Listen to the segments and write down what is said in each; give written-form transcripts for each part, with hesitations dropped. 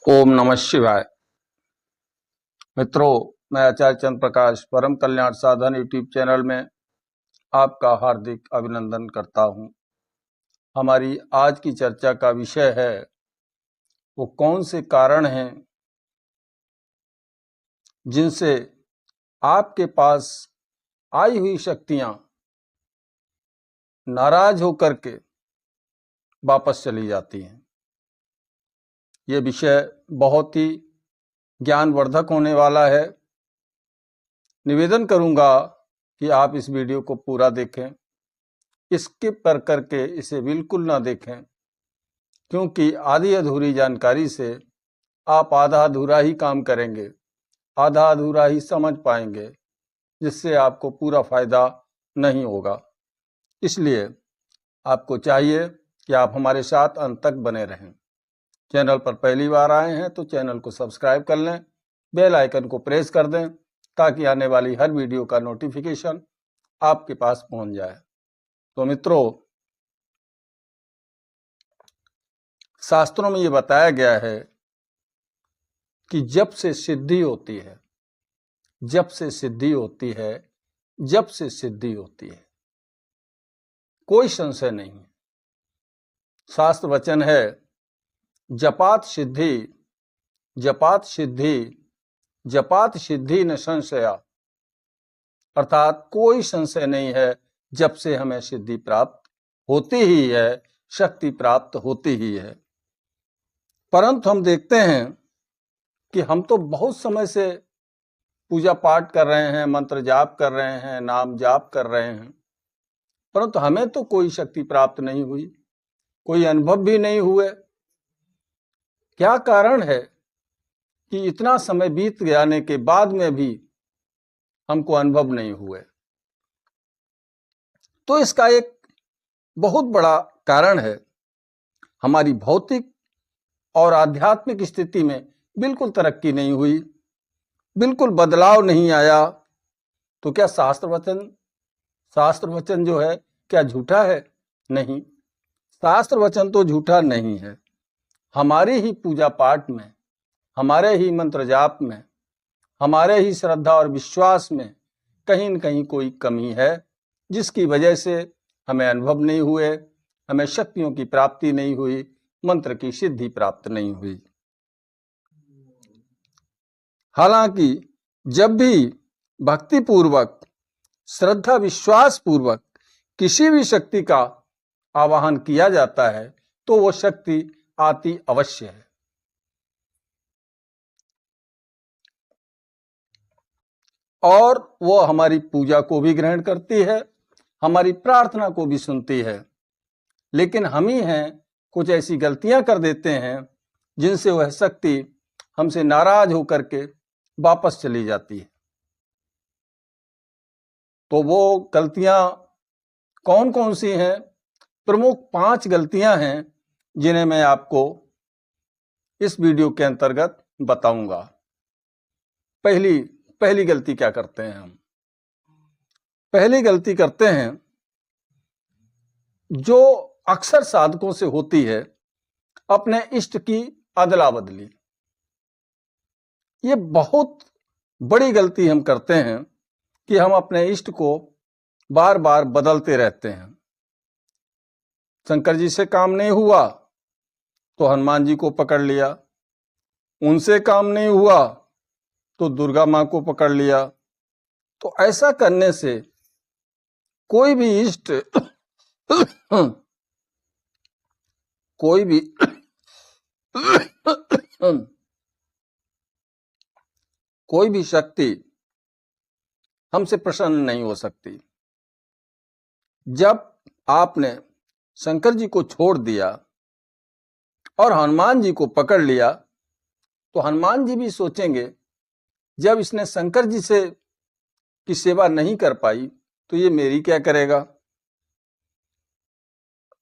ओम नमः शिवाय। मित्रों, मैं आचार्य चंद्र प्रकाश परम कल्याण साधन यूट्यूब चैनल में आपका हार्दिक अभिनंदन करता हूं। हमारी आज की चर्चा का विषय है वो कौन से कारण हैं जिनसे आपके पास आई हुई शक्तियां नाराज होकर के वापस चली जाती हैं। ये विषय बहुत ही ज्ञानवर्धक होने वाला है। निवेदन करूंगा कि आप इस वीडियो को पूरा देखें, स्किप कर करके इसे बिल्कुल ना देखें, क्योंकि आधी अधूरी जानकारी से आप आधा अधूरा ही काम करेंगे, आधा अधूरा ही समझ पाएंगे, जिससे आपको पूरा फायदा नहीं होगा। इसलिए आपको चाहिए कि आप हमारे साथ अंत तक बने रहें। चैनल पर पहली बार आए हैं तो चैनल को सब्सक्राइब कर लें, बेल आइकन को प्रेस कर दें ताकि आने वाली हर वीडियो का नोटिफिकेशन आपके पास पहुंच जाए। तो मित्रों, शास्त्रों में ये बताया गया है कि जब से सिद्धि होती है, जब से सिद्धि होती है, जब से सिद्धि होती है, कोई संशय नहीं है। शास्त्र वचन है जपात सिद्धि, जपात सिद्धि, जपात सिद्धि न संशया, अर्थात कोई संशय नहीं है, जब से हमें सिद्धि प्राप्त होती ही है, शक्ति प्राप्त होती ही है। परंतु हम देखते हैं कि हम तो बहुत समय से पूजा पाठ कर रहे हैं, मंत्र जाप कर रहे हैं, नाम जाप कर रहे हैं, परंतु हमें तो कोई शक्ति प्राप्त नहीं हुई, कोई अनुभव भी नहीं हुए। क्या कारण है कि इतना समय बीत जाने के बाद में भी हमको अनुभव नहीं हुए? तो इसका एक बहुत बड़ा कारण है, हमारी भौतिक और आध्यात्मिक स्थिति में बिल्कुल तरक्की नहीं हुई, बिल्कुल बदलाव नहीं आया। तो क्या शास्त्र वचन जो है क्या झूठा है? नहीं, शास्त्र वचन तो झूठा नहीं है। हमारे ही पूजा पाठ में, हमारे ही मंत्र जाप में, हमारे ही श्रद्धा और विश्वास में कहीं न कहीं कोई कमी है, जिसकी वजह से हमें अनुभव नहीं हुए, हमें शक्तियों की प्राप्ति नहीं हुई, मंत्र की सिद्धि प्राप्त नहीं हुई। हालांकि जब भी भक्ति पूर्वक, श्रद्धा विश्वास पूर्वक किसी भी शक्ति का आवाहन किया जाता है तो वो शक्ति आती अवश्य है। और वो हमारी पूजा को भी ग्रहण करती है, हमारी प्रार्थना को भी सुनती है। लेकिन हम ही हैं, कुछ ऐसी गलतियां कर देते हैं जिनसे वह शक्ति हमसे नाराज होकर के वापस चली जाती है। तो वो गलतियां कौन कौन सी हैं? प्रमुख 5 गलतियां हैं जिन्हें मैं आपको इस वीडियो के अंतर्गत बताऊंगा। पहली गलती क्या करते हैं हम? पहली गलती करते हैं जो अक्सर साधकों से होती है, अपने इष्ट की अदला बदली। ये बहुत बड़ी गलती हम करते हैं कि हम अपने इष्ट को बार बार बदलते रहते हैं। शंकर जी से काम नहीं हुआ तो हनुमान जी को पकड़ लिया, उनसे काम नहीं हुआ तो दुर्गा मां को पकड़ लिया। तो ऐसा करने से कोई भी इष्ट कोई भी शक्ति हमसे प्रसन्न नहीं हो सकती। जब आपने शंकर जी को छोड़ दिया और हनुमान जी को पकड़ लिया तो हनुमान जी भी सोचेंगे, जब इसने शंकर जी से की सेवा नहीं कर पाई तो ये मेरी क्या करेगा।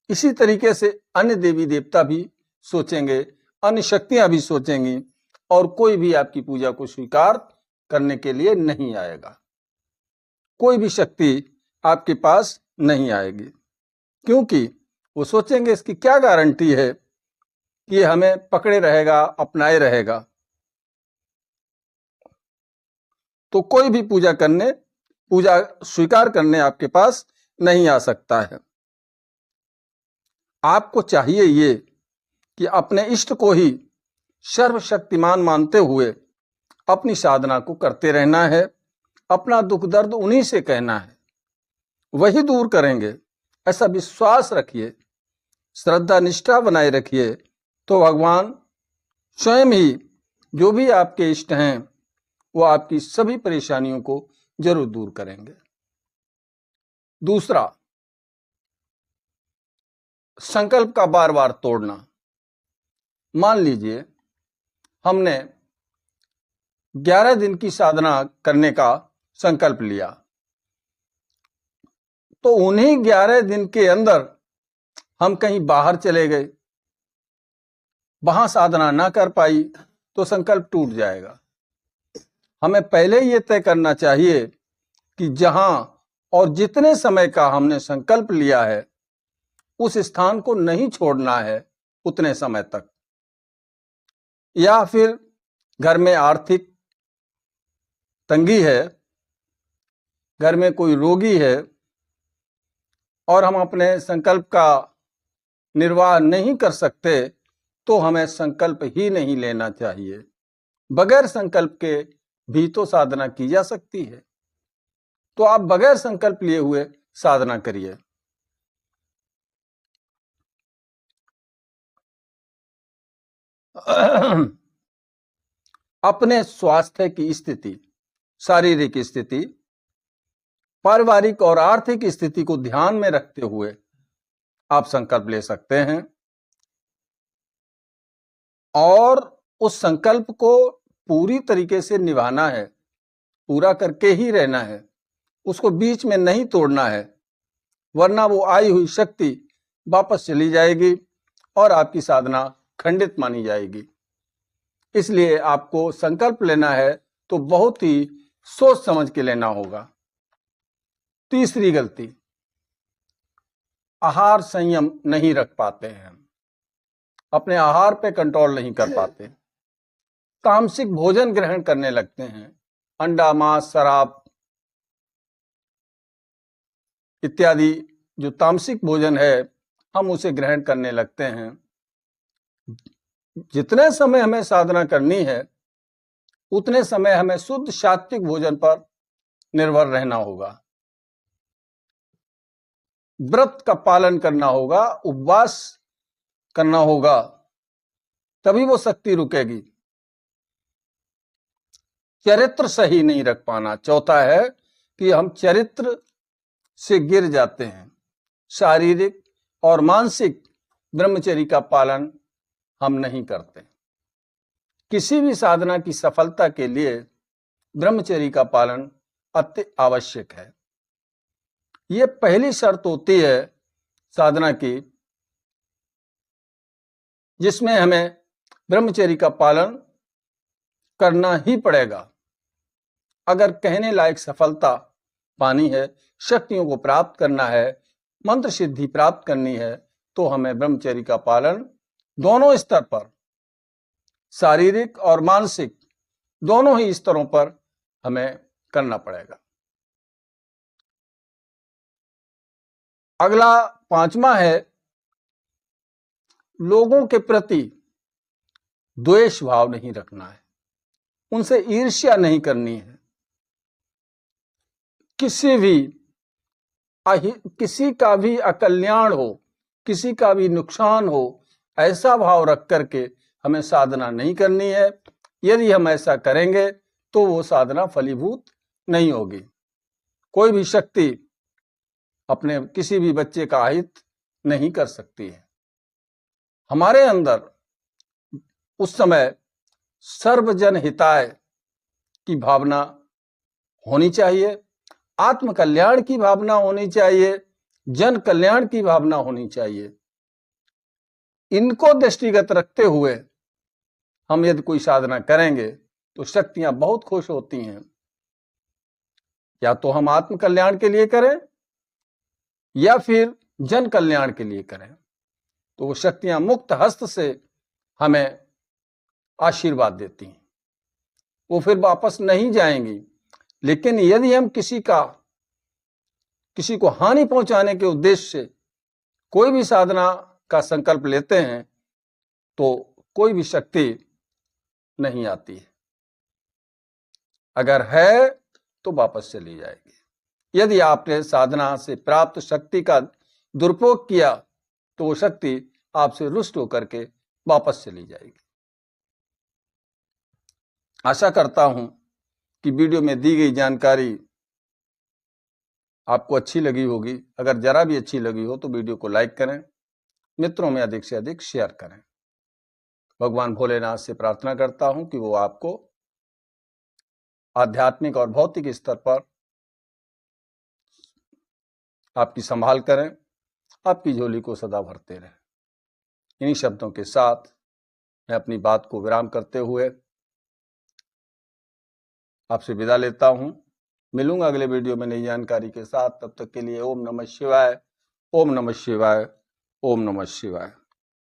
इसी तरीके से अन्य देवी देवता भी सोचेंगे, अन्य शक्तियां भी सोचेंगी, और कोई भी आपकी पूजा को स्वीकार करने के लिए नहीं आएगा। कोई भी शक्ति आपके पास नहीं आएगी, क्योंकि वो सोचेंगे इसकी क्या गारंटी है कि हमें पकड़े रहेगा, अपनाए रहेगा, तो कोई भी पूजा स्वीकार करने आपके पास नहीं आ सकता है। आपको चाहिए ये कि अपने इष्ट को ही सर्वशक्तिमान मानते हुए अपनी साधना को करते रहना है। अपना दुख दर्द उन्हीं से कहना है, वही दूर करेंगे, ऐसा विश्वास रखिए, श्रद्धा निष्ठा बनाए रखिए, तो भगवान स्वयं ही जो भी आपके इष्ट हैं वो आपकी सभी परेशानियों को जरूर दूर करेंगे। दूसरा, संकल्प का बार बार तोड़ना। मान लीजिए हमने 11 दिन की साधना करने का संकल्प लिया, तो उन्हीं 11 दिन के अंदर हम कहीं बाहर चले गए, वहां साधना ना कर पाई, तो संकल्प टूट जाएगा। हमें पहले ये तय करना चाहिए कि जहां और जितने समय का हमने संकल्प लिया है उस स्थान को नहीं छोड़ना है उतने समय तक। या फिर घर में आर्थिक तंगी है, घर में कोई रोगी है और हम अपने संकल्प का निर्वाह नहीं कर सकते, तो हमें संकल्प ही नहीं लेना चाहिए। बगैर संकल्प के भी तो साधना की जा सकती है, तो आप बगैर संकल्प लिए हुए साधना करिए। अपने स्वास्थ्य की स्थिति, शारीरिक स्थिति, पारिवारिक और आर्थिक स्थिति को ध्यान में रखते हुए आप संकल्प ले सकते हैं और उस संकल्प को पूरी तरीके से निभाना है, पूरा करके ही रहना है, उसको बीच में नहीं तोड़ना है, वरना वो आई हुई शक्ति वापस चली जाएगी और आपकी साधना खंडित मानी जाएगी। इसलिए आपको संकल्प लेना है तो बहुत ही सोच समझ के लेना होगा। तीसरी गलती, आहार संयम नहीं रख पाते हैं, अपने आहार पे कंट्रोल नहीं कर पाते, तामसिक भोजन ग्रहण करने लगते हैं, अंडा, मांस, शराब इत्यादि जो तामसिक भोजन है हम उसे ग्रहण करने लगते हैं। जितने समय हमें साधना करनी है उतने समय हमें शुद्ध सात्विक भोजन पर निर्भर रहना होगा, व्रत का पालन करना होगा, उपवास करना होगा, तभी वो शक्ति रुकेगी। चरित्र सही नहीं रख पाना। चौथा है कि हम चरित्र से गिर जाते हैं, शारीरिक और मानसिक ब्रह्मचर्य का पालन हम नहीं करते। किसी भी साधना की सफलता के लिए ब्रह्मचर्य का पालन अति आवश्यक है। ये पहली शर्त होती है साधना की, जिसमें हमें ब्रह्मचर्य का पालन करना ही पड़ेगा। अगर कहने लायक सफलता पानी है, शक्तियों को प्राप्त करना है, मंत्र सिद्धि प्राप्त करनी है, तो हमें ब्रह्मचर्य का पालन दोनों स्तर पर, शारीरिक और मानसिक दोनों ही स्तरों पर हमें करना पड़ेगा। अगला पांचवा है, लोगों के प्रति द्वेष भाव नहीं रखना है, उनसे ईर्ष्या नहीं करनी है। किसी का भी अकल्याण हो, किसी का भी नुकसान हो, ऐसा भाव रख करके हमें साधना नहीं करनी है। यदि हम ऐसा करेंगे तो वो साधना फलीभूत नहीं होगी। कोई भी शक्ति अपने किसी भी बच्चे का हित नहीं कर सकती है। हमारे अंदर उस समय सर्वजन हिताय की भावना होनी चाहिए, आत्म कल्याण की भावना होनी चाहिए, जन कल्याण की भावना होनी चाहिए। इनको दृष्टिगत रखते हुए हम यदि कोई साधना करेंगे तो शक्तियां बहुत खुश होती हैं। या तो हम आत्म कल्याण के लिए करें या फिर जन कल्याण के लिए करें, तो वो शक्तियां मुक्त हस्त से हमें आशीर्वाद देती हैं, वो फिर वापस नहीं जाएंगी। लेकिन यदि हम किसी को हानि पहुंचाने के उद्देश्य से कोई भी साधना का संकल्प लेते हैं तो कोई भी शक्ति नहीं आती है। अगर है तो वापस चली जाएगी। यदि आपने साधना से प्राप्त शक्ति का दुरुपयोग किया तो वो शक्ति आपसे रुष्ट होकर के वापस चली जाएगी। आशा करता हूं कि वीडियो में दी गई जानकारी आपको अच्छी लगी होगी। अगर जरा भी अच्छी लगी हो तो वीडियो को लाइक करें, मित्रों में अधिक से अधिक शेयर करें। भगवान भोलेनाथ से प्रार्थना करता हूं कि वो आपको आध्यात्मिक और भौतिक स्तर पर आपकी संभाल करें, आपकी झोली को सदा भरते रहें। इन्हीं शब्दों के साथ मैं अपनी बात को विराम करते हुए आपसे विदा लेता हूं। मिलूंगा अगले वीडियो में नई जानकारी के साथ। तब तक के लिए ओम नमः शिवाय, ओम नमः शिवाय, ओम नमः शिवाय।